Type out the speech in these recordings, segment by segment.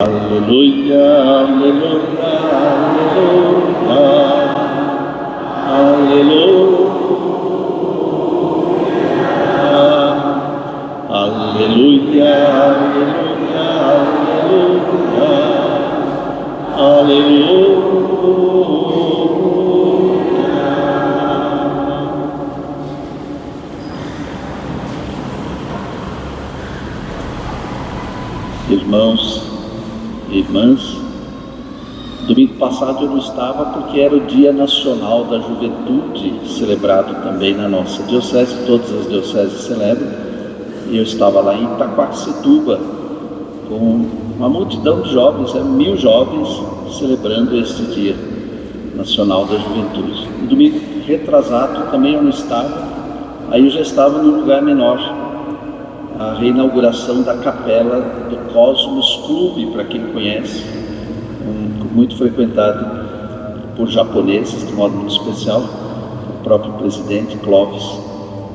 Aleluia, aleluia, aleluia, aleluia, aleluia, aleluia, aleluia. Irmãos e irmãs, domingo passado eu não estava porque era o Dia Nacional da Juventude, celebrado também na nossa diocese, todas as dioceses celebram, e eu estava lá em Itaquaquecetuba com uma multidão de jovens, 1000 jovens, celebrando este Dia Nacional da Juventude. No domingo retrasado também eu não estava, aí eu já estava num lugar menor, a reinauguração da capela do Cosmos Clube, para quem conhece, muito frequentado por japoneses, de modo muito especial. O próprio presidente Clóvis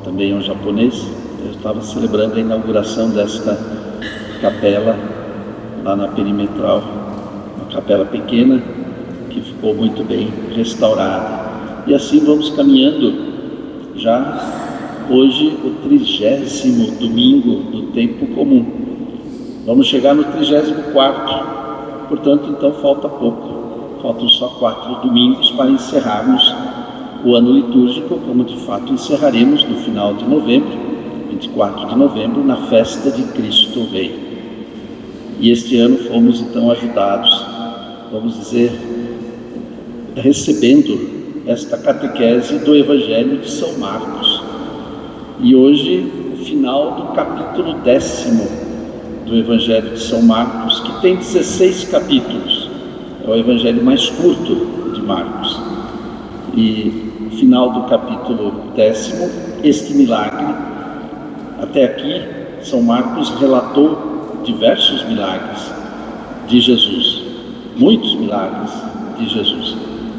também é um japonês. Eu estava celebrando a inauguração desta capela lá na Perimetral, uma capela pequena que ficou muito bem restaurada. E assim vamos caminhando já. Hoje, o 30º domingo do tempo comum. Vamos chegar no 34º, portanto, então falta pouco. Faltam só 4 domingos para encerrarmos o ano litúrgico, como de fato encerraremos no final de novembro, 24 de novembro, na festa de Cristo Rei. E este ano fomos então ajudados, vamos dizer, recebendo esta catequese do Evangelho de São Marcos. E hoje, o final do capítulo 10º do Evangelho de São Marcos, que tem 16 capítulos. É o Evangelho mais curto de Marcos. E o final do capítulo 10º, este milagre. Até aqui, São Marcos relatou diversos milagres de Jesus, muitos milagres de Jesus,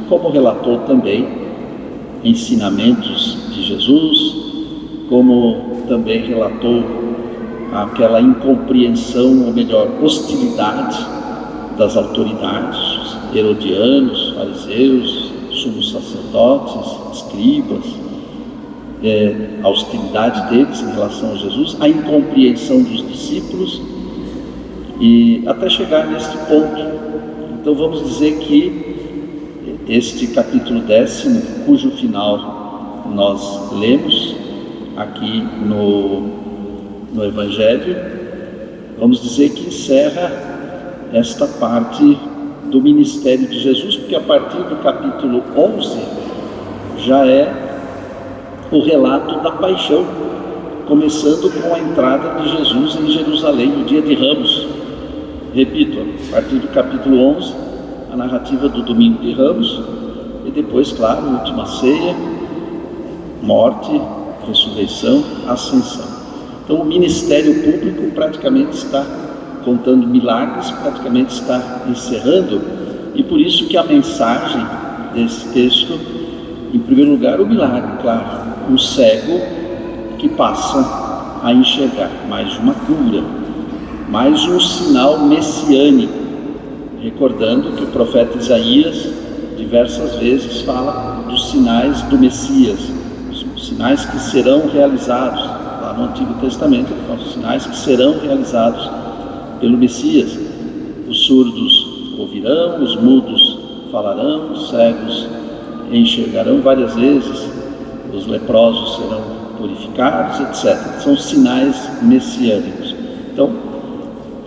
como relatou também ensinamentos de Jesus, como também relatou aquela incompreensão, ou melhor, hostilidade das autoridades, herodianos, fariseus, sumos sacerdotes, escribas, a hostilidade deles em relação a Jesus, a incompreensão dos discípulos, e até chegar neste ponto. Então vamos dizer que este capítulo 10º, cujo final nós lemos aqui no Evangelho, vamos dizer que encerra esta parte do ministério de Jesus, porque a partir do capítulo 11 já é o relato da paixão, começando com a entrada de Jesus em Jerusalém, no dia de Ramos. Repito, a partir do capítulo 11, a narrativa do domingo de Ramos, e depois, claro, a última ceia, morte, ressurreição, ascensão. Então o ministério público praticamente está contando milagres, praticamente está encerrando, e por isso que a mensagem desse texto, em primeiro lugar, o milagre, claro, um cego que passa a enxergar, mais uma cura, mais um sinal messiânico, recordando que o profeta Isaías diversas vezes fala dos sinais do Messias, os sinais que serão realizados. Lá no Antigo Testamento ele fala os sinais que serão realizados pelo Messias. Os surdos ouvirão, os mudos falarão, os cegos enxergarão várias vezes, os leprosos serão purificados, etc. São sinais messiânicos. Então,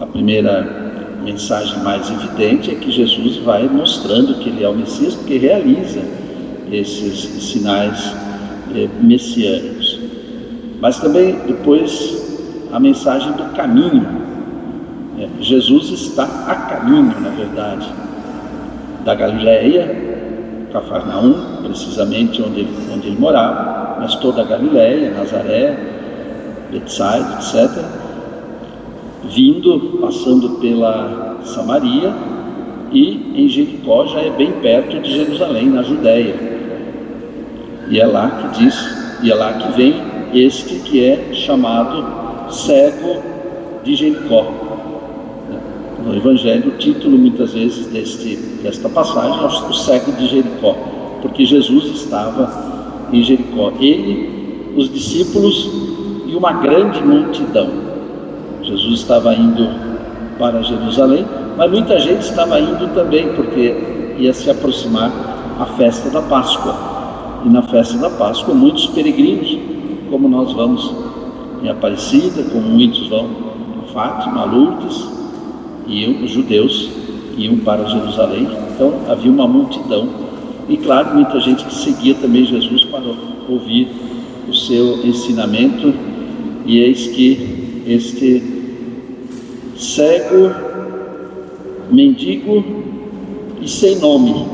a primeira mensagem mais evidente é que Jesus vai mostrando que ele é o Messias, porque realiza esses sinais messiânicos. Mas também depois a mensagem do caminho. Jesus está a caminho, na verdade, da Galileia, Cafarnaum, precisamente onde ele morava, mas toda a Galileia, Nazaré, Betsaida, etc., vindo, passando pela Samaria, e em Jericó já é bem perto de Jerusalém, na Judéia. E é lá que diz, e é lá que vem este que é chamado cego de Jericó. no Evangelho, o título muitas vezes desta passagem é o cego de Jericó, porque Jesus estava em Jericó, ele, os discípulos e uma grande multidão. Jesus estava indo para Jerusalém, mas muita gente estava indo também, porque ia se aproximar a festa da Páscoa, e na festa da Páscoa muitos peregrinos, como nós vamos em Aparecida, como muitos vão a Fátima, a Lourdes, e os judeus iam para Jerusalém. Então havia uma multidão, e claro, muita gente que seguia também Jesus para ouvir o seu ensinamento. E eis que este cego, mendigo e sem nome,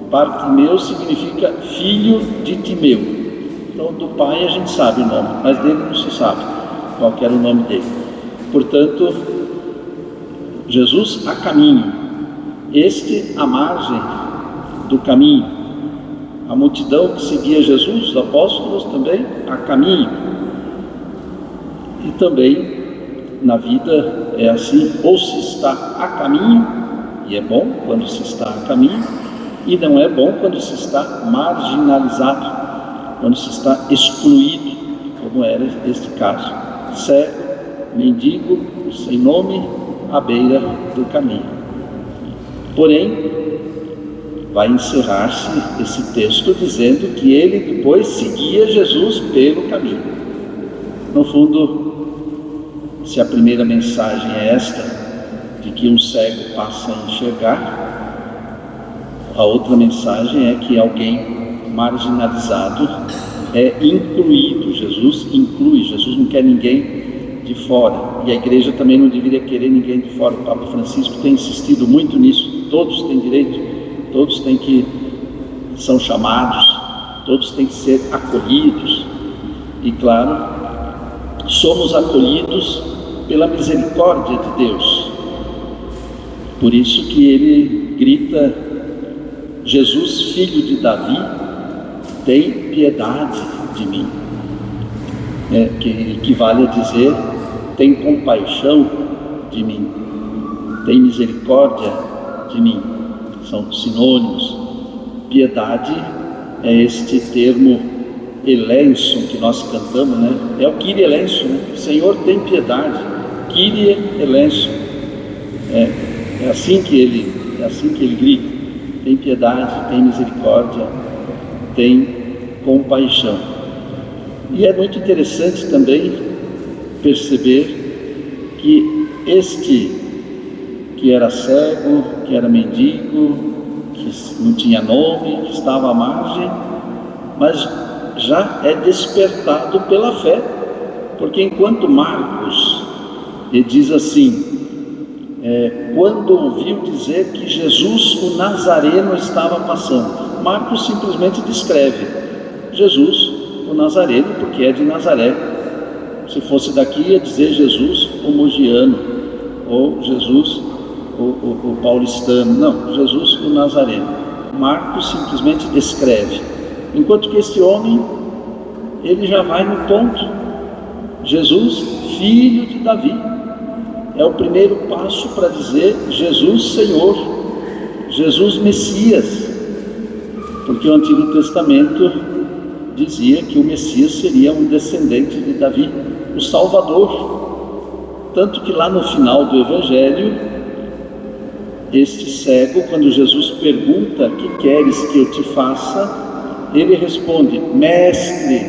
Bartimeu significa filho de Timeu. Então do pai a gente sabe o nome, mas dele não se sabe qual que era o nome dele. Portanto, Jesus a caminho, este à margem do caminho, a multidão que seguia Jesus, os apóstolos também a caminho. E também na vida é assim, ou se está a caminho, e é bom quando se está a caminho, e não é bom quando se está marginalizado, quando se está excluído, como era este caso, cego, mendigo, sem nome, à beira do caminho. Porém, vai encerrar-se esse texto dizendo que ele depois seguia Jesus pelo caminho. No fundo, se a primeira mensagem é esta, de que um cego passa a enxergar, a outra mensagem é que alguém marginalizado é incluído. Jesus inclui, Jesus não quer ninguém de fora, e a igreja também não deveria querer ninguém de fora. O Papa Francisco tem insistido muito nisso. Todos têm direito, todos são chamados, todos têm que ser acolhidos. E claro, somos acolhidos pela misericórdia de Deus. Por isso que ele grita: Jesus, filho de Davi, tem piedade de mim. Que equivale a dizer: tem compaixão de mim, tem misericórdia de mim. São sinônimos. Piedade é este termo eleison que nós cantamos, né? É o Kyrie eleison, né? Senhor, tem piedade. Kyrie eleison. É assim que ele grita. Tem piedade, tem misericórdia, tem compaixão. E é muito interessante também perceber que este que era cego, que era mendigo, que não tinha nome, que estava à margem, mas já é despertado pela fé, porque enquanto Marcos, ele diz assim, quando ouviu dizer que Jesus, o Nazareno, estava passando, Marcos simplesmente descreve Jesus, o Nazareno, porque é de Nazaré. Se fosse daqui, ia dizer Jesus, o Mogiano, ou Jesus, o paulistano. Não, Jesus, o Nazareno. Marcos simplesmente descreve, enquanto que este homem, ele já vai no ponto. Jesus, filho de Davi. É o primeiro passo para dizer Jesus Senhor, Jesus Messias, porque o Antigo Testamento dizia que o Messias seria um descendente de Davi, o Salvador. Tanto que lá no final do Evangelho, este cego, quando Jesus pergunta: que queres que eu te faça? Ele responde: mestre.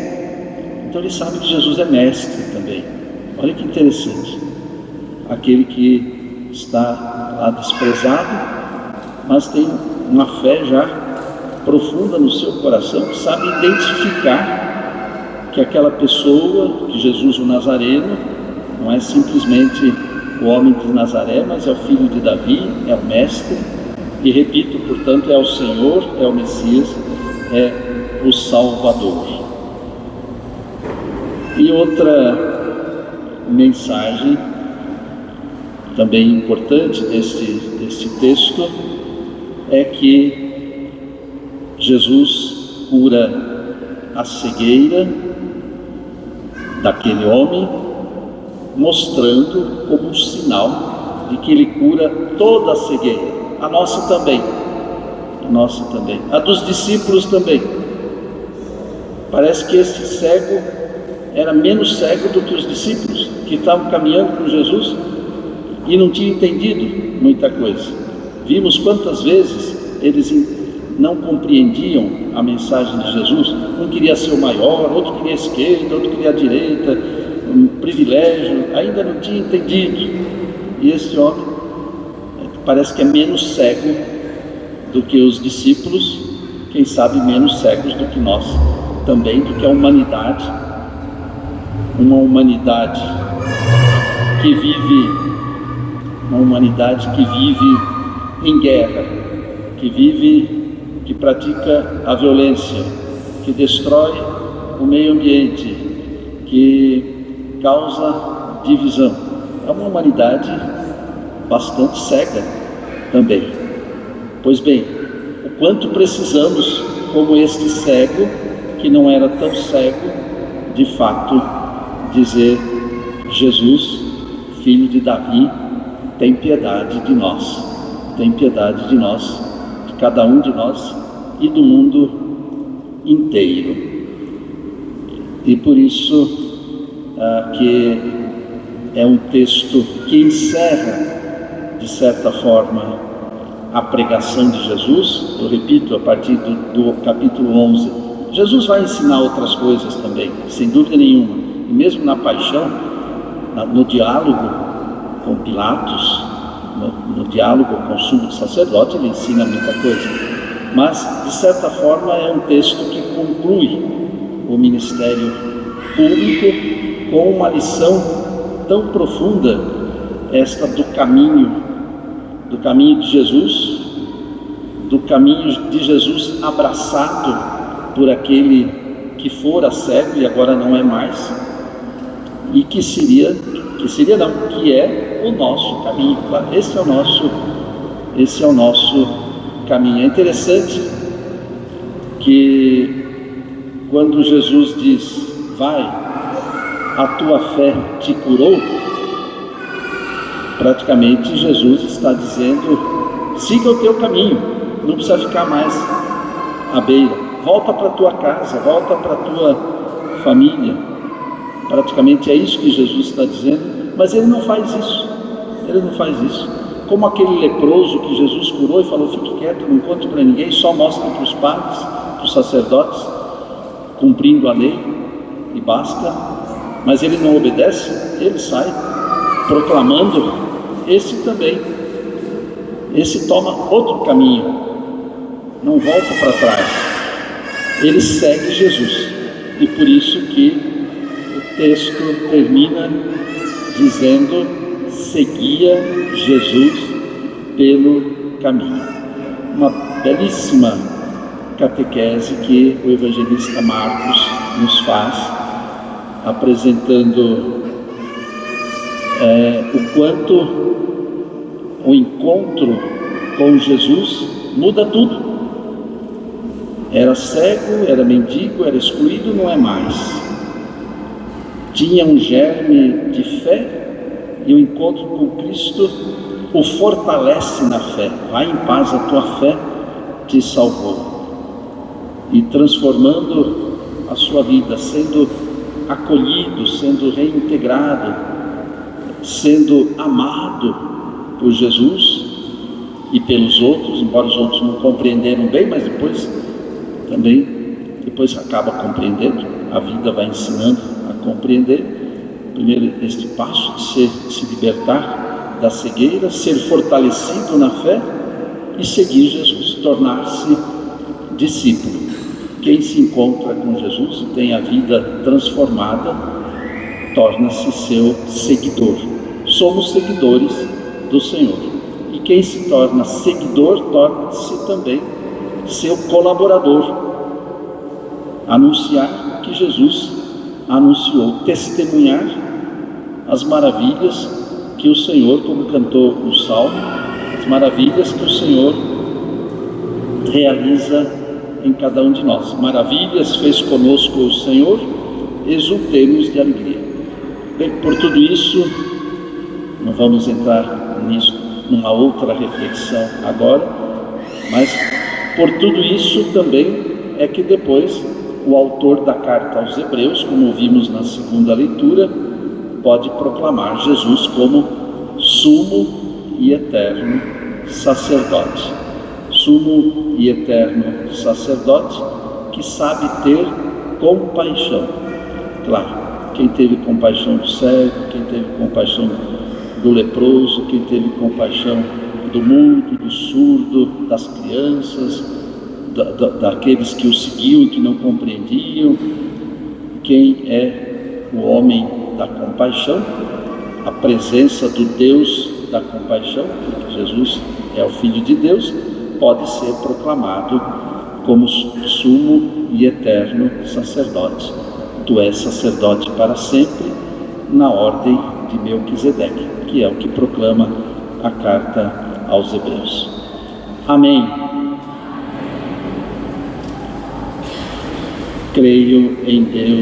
Então ele sabe que Jesus é mestre também. Olha que interessante. Aquele que está lá desprezado, mas tem uma fé já profunda no seu coração, que sabe identificar que aquela pessoa, que Jesus o Nazareno, não é simplesmente o homem de Nazaré, mas é o filho de Davi, é o mestre, e repito, portanto, é o Senhor, é o Messias, é o Salvador. E outra mensagem também importante deste texto é que Jesus cura a cegueira daquele homem, mostrando como um sinal de que Ele cura toda a cegueira, a nossa também, a dos discípulos também. Parece que este cego era menos cego do que os discípulos, que estavam caminhando com Jesus e não tinham entendido muita coisa. Vimos quantas vezes eles não compreendiam a mensagem de Jesus. Um queria ser o maior, outro queria a esquerda, outro queria a direita, um privilégio, ainda não tinha entendido. E esse homem parece que é menos cego do que os discípulos, quem sabe menos cegos do que nós também, do que a humanidade, uma humanidade que vive em guerra, que pratica a violência, que destrói o meio ambiente, que causa divisão. É uma humanidade bastante cega também. Pois bem, o quanto precisamos, como este cego, que não era tão cego, de fato, dizer: Jesus, filho de Davi, tem piedade de nós, de cada um de nós e do mundo inteiro. E por isso que é um texto que encerra, de certa forma, a pregação de Jesus. Eu repito, a partir do capítulo 11, Jesus vai ensinar outras coisas também, sem dúvida nenhuma, e mesmo na paixão, no diálogo com Pilatos, no diálogo com o sumo sacerdote, ele ensina muita coisa, mas de certa forma é um texto que conclui o ministério público com uma lição tão profunda, esta do caminho de Jesus, abraçado por aquele que fora cego e agora não é mais, e que é o nosso caminho. Esse é o nosso caminho. É interessante que quando Jesus diz: vai, a tua fé te curou, praticamente Jesus está dizendo: siga o teu caminho, não precisa ficar mais à beira, volta para a tua casa, volta para a tua família. Praticamente é isso que Jesus está dizendo, mas ele não faz isso. Como aquele leproso que Jesus curou e falou: fique quieto, não conte para ninguém, só mostre para os padres, para os sacerdotes, cumprindo a lei e basta. Mas ele não obedece, ele sai proclamando. Esse toma outro caminho, não volta para trás, ele segue Jesus. E por isso que o texto termina dizendo: seguia Jesus pelo caminho. Uma belíssima catequese que o evangelista Marcos nos faz, apresentando o quanto o encontro com Jesus muda tudo. Era cego, era mendigo, era excluído, não é mais. Tinha um germe de fé, e o encontro com Cristo o fortalece na fé. Vai em paz, a tua fé te salvou. E transformando a sua vida, sendo acolhido, sendo reintegrado, sendo amado por Jesus e pelos outros, embora os outros não compreenderam bem, mas depois acaba compreendendo. A vida vai ensinando a compreender. Primeiro, este passo de se libertar da cegueira, ser fortalecido na fé e seguir Jesus, tornar-se discípulo. Quem se encontra com Jesus e tem a vida transformada, torna-se seu seguidor. Somos seguidores do Senhor. E quem se torna seguidor, torna-se também seu colaborador. Anunciar o que Jesus anunciou, testemunhar as maravilhas que o Senhor, como cantou o Salmo, as maravilhas que o Senhor realiza em cada um de nós. Maravilhas fez conosco o Senhor, exultemos de alegria. Bem, por tudo isso, não vamos entrar nisso numa outra reflexão agora, mas por tudo isso também é que depois o autor da carta aos Hebreus, como vimos na segunda leitura, pode proclamar Jesus como sumo e eterno sacerdote. Sumo e eterno sacerdote que sabe ter compaixão. Claro, quem teve compaixão do cego, quem teve compaixão do leproso, quem teve compaixão do mudo, do surdo, das crianças, daqueles que o seguiam e que não compreendiam. Quem é o homem da compaixão? A presença do Deus da compaixão, porque Jesus é o Filho de Deus, pode ser proclamado como sumo e eterno sacerdote. Tu és sacerdote para sempre, na ordem de Melquisedeque, que é o que proclama a carta aos Hebreus. Amém. Creio em Deus